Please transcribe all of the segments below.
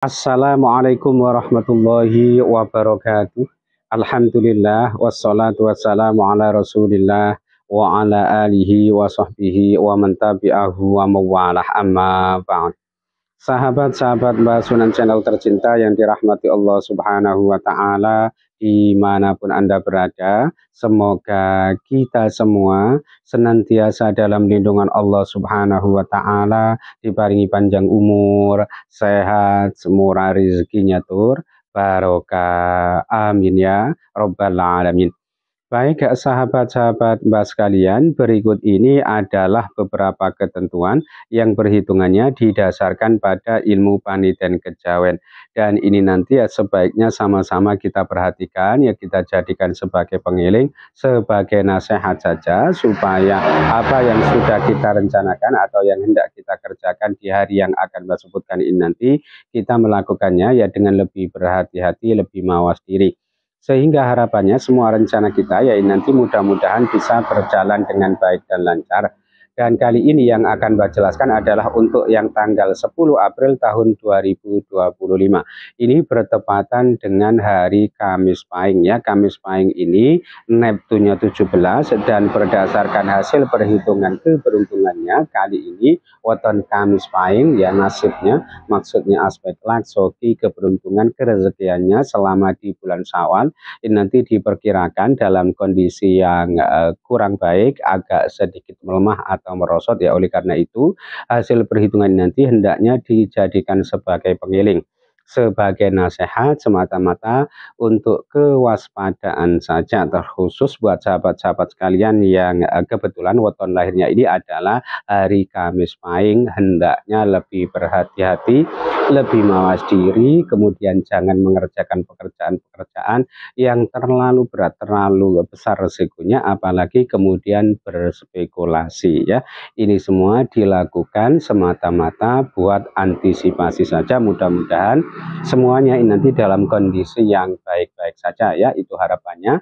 Assalamualaikum warahmatullahi wabarakatuh. Alhamdulillah wassalatu wassalamu ala Rasulillah wa ala alihi wa sahbihi wa man tabi'ahu wa mawalah amma ba'd. Sahabat-sahabat Mbak Sunan Channel tercinta yang dirahmati Allah Subhanahu wa Ta'ala, dimanapun Anda berada, semoga kita semua senantiasa dalam lindungan Allah Subhanahu wa Ta'ala, diparingi panjang umur, sehat, murah rezekinya tur, barokah. Amin ya Rabbal Alamin. Baik, sahabat-sahabat Mbak sekalian, berikut ini adalah beberapa ketentuan yang perhitungannya didasarkan pada ilmu panitian kejawen. Dan ini nanti ya sebaiknya sama-sama kita perhatikan, ya kita jadikan sebagai pengiling, sebagai nasihat saja, supaya apa yang sudah kita rencanakan atau yang hendak kita kerjakan di hari yang akan Mbak sebutkan ini nanti, kita melakukannya ya dengan lebih berhati-hati, lebih mawas diri. Sehingga harapannya semua rencana kita ya nanti mudah-mudahan bisa berjalan dengan baik dan lancar. Dan kali ini yang akan Mbak jelaskan adalah untuk yang tanggal 10 April tahun 2025. Ini bertepatan dengan hari Kamis Pahing ya. Kamis Pahing ini Neptunnya 17 dan berdasarkan hasil perhitungan keberuntungannya kali ini weton Kamis Pahing ya nasibnya, maksudnya aspek laksoki keberuntungan kerezekiannya selama di bulan Syawal ini nanti diperkirakan dalam kondisi yang kurang baik, agak sedikit melemah atau merosot ya. Oleh karena itu hasil perhitungan nanti hendaknya dijadikan sebagai pengiling, sebagai nasihat semata-mata untuk kewaspadaan saja, terkhusus buat sahabat-sahabat sekalian yang kebetulan weton lahirnya ini adalah hari Kamis Pahing, hendaknya lebih berhati-hati, lebih mawas diri, kemudian jangan mengerjakan pekerjaan-pekerjaan yang terlalu berat, terlalu besar resikonya, apalagi kemudian berspekulasi ya. Ini semua dilakukan semata-mata buat antisipasi saja, mudah-mudahan semuanya ini nanti dalam kondisi yang baik-baik saja ya, itu harapannya.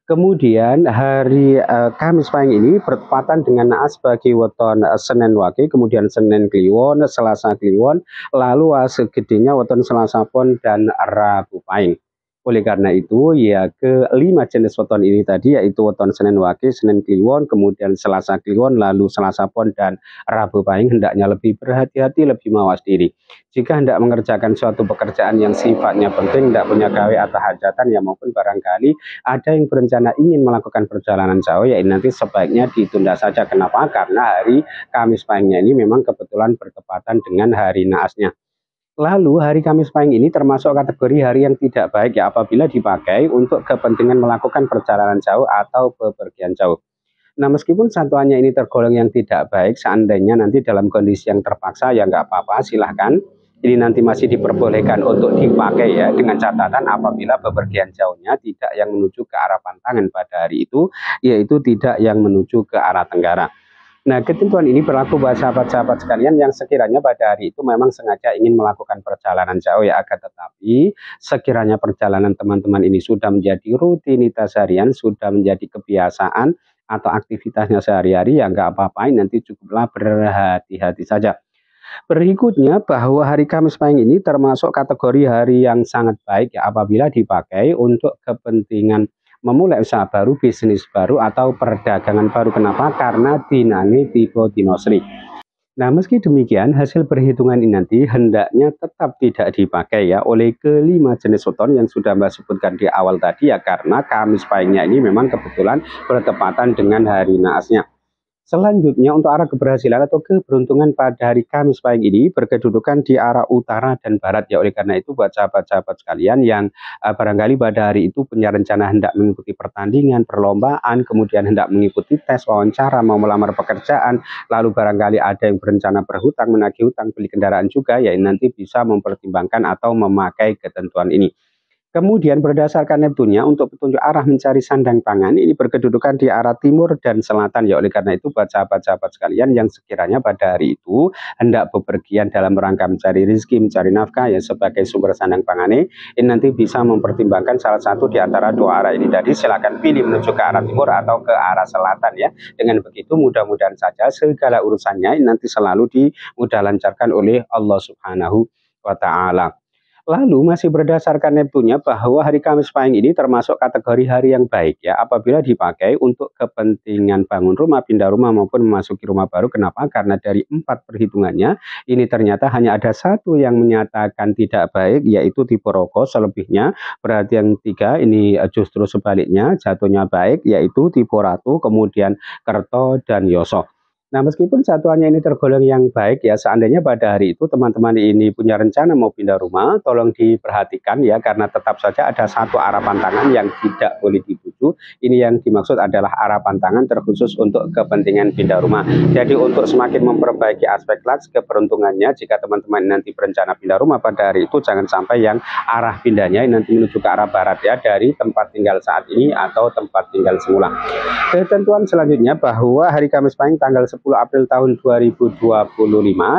Kemudian hari Kamis Pahing ini bertepatan dengan naas bagi weton Senin Wage, kemudian Senin Kliwon, Selasa Kliwon, lalu segedenya weton Selasa Pon dan Rabu Pahing. Oleh karena itu ya kelima jenis weton ini tadi yaitu weton Senin Wage, Senin Kliwon, kemudian Selasa Kliwon, lalu Selasa Pon dan Rabu Pahing hendaknya lebih berhati-hati, lebih mawas diri. Jika hendak mengerjakan suatu pekerjaan yang sifatnya penting, tidak punya gawe atau hajatan ya maupun barangkali ada yang berencana ingin melakukan perjalanan jauh ya nanti sebaiknya ditunda saja. Kenapa? Karena hari Kamis Pahingnya ini memang kebetulan bertepatan dengan hari naasnya. Lalu hari Kamis Pahing ini termasuk kategori hari yang tidak baik ya apabila dipakai untuk kepentingan melakukan perjalanan jauh atau bepergian jauh. Nah, meskipun satuannya ini tergolong yang tidak baik, seandainya nanti dalam kondisi yang terpaksa ya nggak apa-apa, silahkan. Ini nanti masih diperbolehkan untuk dipakai ya, dengan catatan apabila bepergian jauhnya tidak yang menuju ke arah pantangan pada hari itu, yaitu tidak yang menuju ke arah tenggara. Nah, ketentuan ini berlaku buat sahabat-sahabat sekalian yang sekiranya pada hari itu memang sengaja ingin melakukan perjalanan jauh ya, akan tetapi sekiranya perjalanan teman-teman ini sudah menjadi rutinitas harian, sudah menjadi kebiasaan atau aktivitasnya sehari-hari ya nggak apa-apa, nanti cukuplah berhati-hati saja. Berikutnya bahwa hari Kamis Pahing ini termasuk kategori hari yang sangat baik ya apabila dipakai untuk kepentingan memulai usaha baru, bisnis baru atau perdagangan baru. Kenapa? Karena dinane tipe dinosri. Nah, meski demikian hasil perhitungan ini nanti hendaknya tetap tidak dipakai ya oleh kelima jenis weton yang sudah Mbak sebutkan di awal tadi ya, karena Kamis Pahingnya ini memang kebetulan bertepatan dengan hari naasnya. Selanjutnya untuk arah keberhasilan atau keberuntungan pada hari Kamis Pahing ini berkedudukan di arah utara dan barat ya. Oleh karena itu buat sahabat-sahabat sekalian yang barangkali pada hari itu punya rencana hendak mengikuti pertandingan, perlombaan, kemudian hendak mengikuti tes wawancara, mau melamar pekerjaan, lalu barangkali ada yang berencana berhutang, menagih hutang, beli kendaraan juga ya, nanti bisa mempertimbangkan atau memakai ketentuan ini. Kemudian berdasarkan Neptunnya untuk petunjuk arah mencari sandang pangan ini berkedudukan di arah timur dan selatan ya. Oleh karena itu buat sahabat-sahabat sekalian yang sekiranya pada hari itu hendak bepergian dalam rangka mencari rezeki, mencari nafkah ya sebagai sumber sandang pangan ini nanti bisa mempertimbangkan salah satu di antara dua arah ini. Jadi silakan pilih menuju ke arah timur atau ke arah selatan ya. Dengan begitu mudah-mudahan saja segala urusannya nanti selalu dimudah lancarkan oleh Allah Subhanahu wa Ta'ala. Lalu masih berdasarkan Neptunya bahwa hari Kamis Pahing ini termasuk kategori hari yang baik ya apabila dipakai untuk kepentingan bangun rumah, pindah rumah maupun memasuki rumah baru. Kenapa? Karena dari 4 perhitungannya ini ternyata hanya ada satu yang menyatakan tidak baik yaitu tipe rokok, selebihnya berarti yang 3 ini justru sebaliknya jatuhnya baik yaitu tipe ratu, kemudian kerto dan yoso. Nah, meskipun satuannya ini tergolong yang baik ya, seandainya pada hari itu teman-teman ini punya rencana mau pindah rumah, tolong diperhatikan ya, karena tetap saja ada satu arah pantangan yang tidak boleh dituju. Ini yang dimaksud adalah arah pantangan terkhusus untuk kepentingan pindah rumah. Jadi untuk semakin memperbaiki aspek laks keberuntungannya, jika teman-teman nanti berencana pindah rumah pada hari itu, jangan sampai yang arah pindahnya nanti menuju ke arah barat ya, dari tempat tinggal saat ini atau tempat tinggal semula. Ketentuan selanjutnya bahwa hari Kamis Pahing tanggal 10 April tahun 2025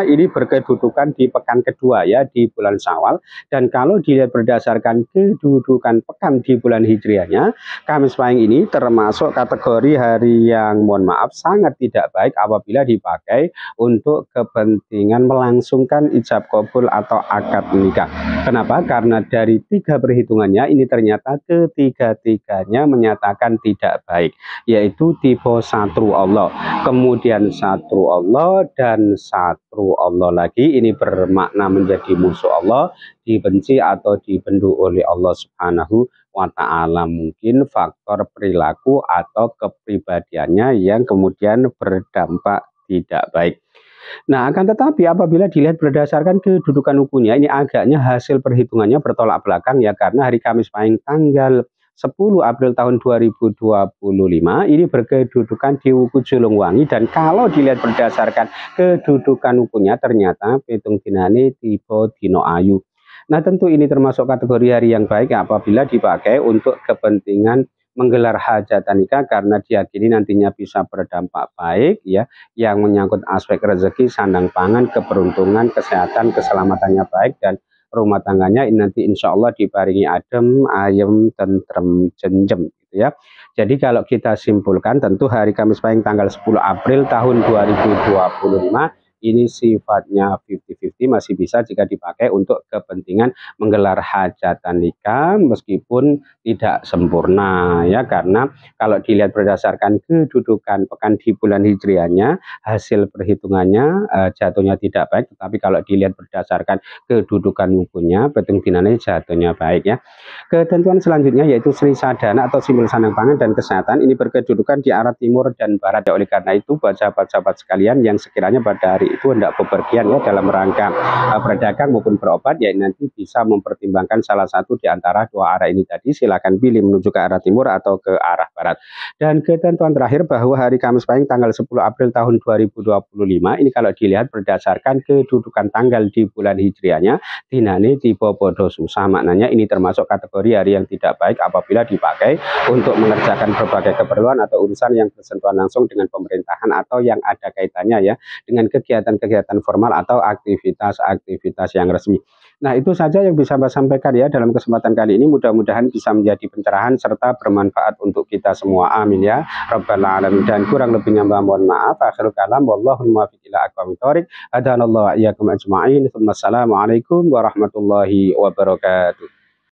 ini berkedudukan di pekan kedua ya di bulan Syawal, dan kalau dilihat berdasarkan kedudukan pekan di bulan Hijriahnya, Kamis Pahing ini termasuk kategori hari yang mohon maaf sangat tidak baik apabila dipakai untuk kepentingan melangsungkan ijab kabul atau akad nikah. Kenapa? Karena dari 3 perhitungannya ini ternyata ketiga-tiganya menyatakan tidak baik, yaitu tipe satru Allah, kemudian satru Allah dan satru Allah lagi. Ini bermakna menjadi musuh Allah, dibenci atau dibendu oleh Allah Subhanahu wa Ta'ala. Mungkin faktor perilaku atau kepribadiannya yang kemudian berdampak tidak baik. Nah, akan tetapi apabila dilihat berdasarkan kedudukan ukunya, ini agaknya hasil perhitungannya bertolak belakang ya, karena hari Kamis Pahing tanggal 10 April tahun 2025 ini berkedudukan di Wuku Julungwangi, dan kalau dilihat berdasarkan kedudukan ukunya ternyata petung dinane tipe dino ayu. Nah, tentu ini termasuk kategori hari yang baik apabila dipakai untuk kepentingan menggelar hajatan nikah, karena diyakini nantinya bisa berdampak baik ya, yang menyangkut aspek rezeki, sandang pangan, keberuntungan, kesehatan, keselamatannya baik, dan rumah tangganya ini nanti insya Allah dibaringi adem, ayem, tentrem, jenjem gitu ya. Jadi kalau kita simpulkan, tentu hari Kamis Pahing tanggal 10 April tahun 2025 ini sifatnya 50-50, masih bisa jika dipakai untuk kepentingan menggelar hajatan nikah meskipun tidak sempurna ya, karena kalau dilihat berdasarkan kedudukan pekan di bulan Hijriahnya, hasil perhitungannya jatuhnya tidak baik, tetapi kalau dilihat berdasarkan kedudukan wukunya, petung dinane jatuhnya baik ya. Ketentuan selanjutnya yaitu Sri Sadana atau simbol sandang pangan dan kesehatan, ini berkedudukan di arah timur dan barat ya. Oleh karena itu sahabat-sahabat sekalian yang sekiranya pada hari itu hendak bepergian ya dalam rangka berdagang maupun berobat, ya nanti bisa mempertimbangkan salah satu di antara dua arah ini tadi, silakan pilih menuju ke arah timur atau ke arah barat. Dan ketentuan terakhir bahwa hari Kamis Pahing tanggal 10 April tahun 2025 ini kalau dilihat berdasarkan kedudukan tanggal di bulan Hijriahnya, dinane tipe podo susah, maknanya ini termasuk kategori hari yang tidak baik apabila dipakai untuk mengerjakan berbagai keperluan atau urusan yang bersentuhan langsung dengan pemerintahan atau yang ada kaitannya ya dengan kegiatan-kegiatan formal atau aktivitas-aktivitas yang resmi. Nah, itu saja yang bisa saya sampaikan ya dalam kesempatan kali ini. Mudah-mudahan bisa menjadi pencerahan serta bermanfaat untuk kita semua. Amin ya rabbal alamin. Dan kurang lebihnya mohon maaf. Akhirul kalam wallahu muwaffiq ila aqwamit thoriq. Hadanallahu wa iyyakum ajma'in. Assalamualaikum warahmatullahi wabarakatuh.